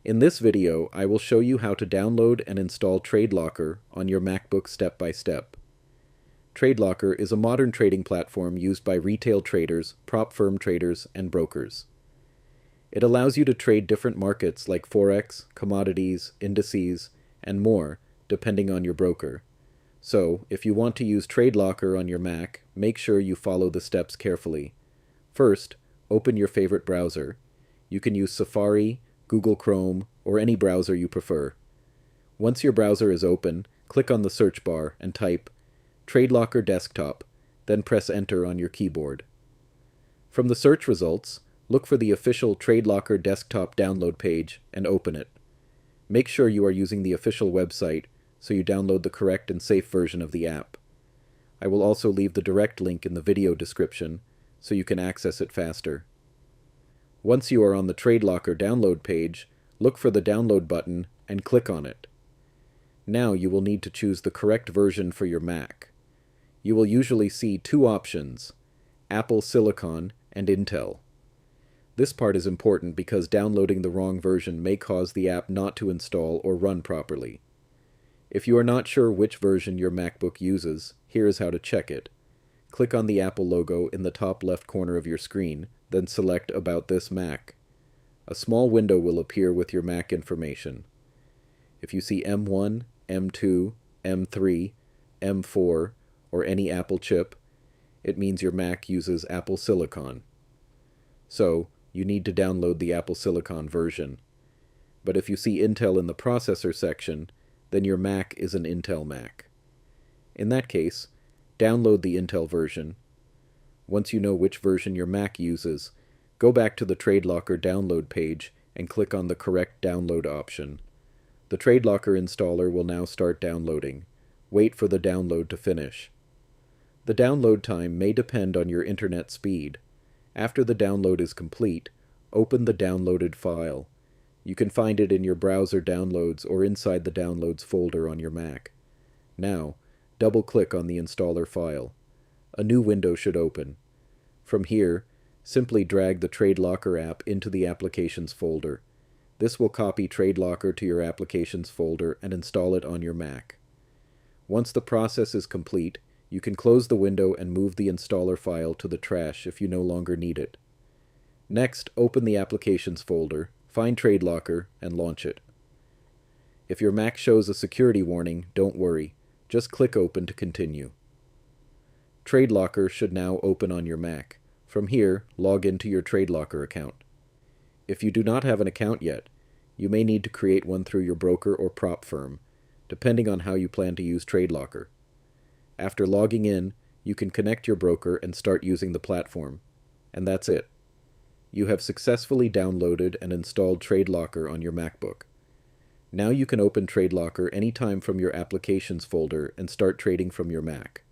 In this video, I will show you how to download and install TradeLocker on your MacBook step by step. TradeLocker is a modern trading platform used by retail traders, prop firm traders, and brokers. It allows you to trade different markets like Forex, commodities, indices, and more, depending on your broker. So, if you want to use TradeLocker on your Mac, make sure you follow the steps carefully. First, open your favorite browser. You can use Safari, Google Chrome, or any browser you prefer. Once your browser is open, click on the search bar and type TradeLocker Desktop, then press Enter on your keyboard. From the search results, look for the official TradeLocker Desktop download page and open it. Make sure you are using the official website so you download the correct and safe version of the app. I will also leave the direct link in the video description so you can access it faster. Once you are on the TradeLocker download page, look for the download button and click on it. Now you will need to choose the correct version for your Mac. You will usually see two options, Apple Silicon and Intel. This part is important because downloading the wrong version may cause the app not to install or run properly. If you are not sure which version your MacBook uses, here is how to check it. Click on the Apple logo in the top left corner of your screen, then select About This Mac. A small window will appear with your Mac information. If you see M1, M2, M3, M4, or any Apple chip, it means your Mac uses Apple Silicon. So, you need to download the Apple Silicon version. But if you see Intel in the processor section, then your Mac is an Intel Mac. In that case, download the Intel version. Once you know which version your Mac uses, go back to the TradeLocker download page and click on the correct download option. The TradeLocker installer will now start downloading. Wait for the download to finish. The download time may depend on your internet speed. After the download is complete, open the downloaded file. You can find it in your browser downloads or inside the downloads folder on your Mac. Now, double-click on the installer file. A new window should open. From here, simply drag the TradeLocker app into the Applications folder. This will copy TradeLocker to your Applications folder and install it on your Mac. Once the process is complete, you can close the window and move the installer file to the trash if you no longer need it. Next, open the Applications folder, find TradeLocker, and launch it. If your Mac shows a security warning, don't worry. Just click Open to continue. TradeLocker should now open on your Mac. From here, log into your TradeLocker account. If you do not have an account yet, you may need to create one through your broker or prop firm, depending on how you plan to use TradeLocker. After logging in, you can connect your broker and start using the platform. And that's it. You have successfully downloaded and installed TradeLocker on your MacBook. Now you can open TradeLocker anytime from your Applications folder and start trading from your Mac.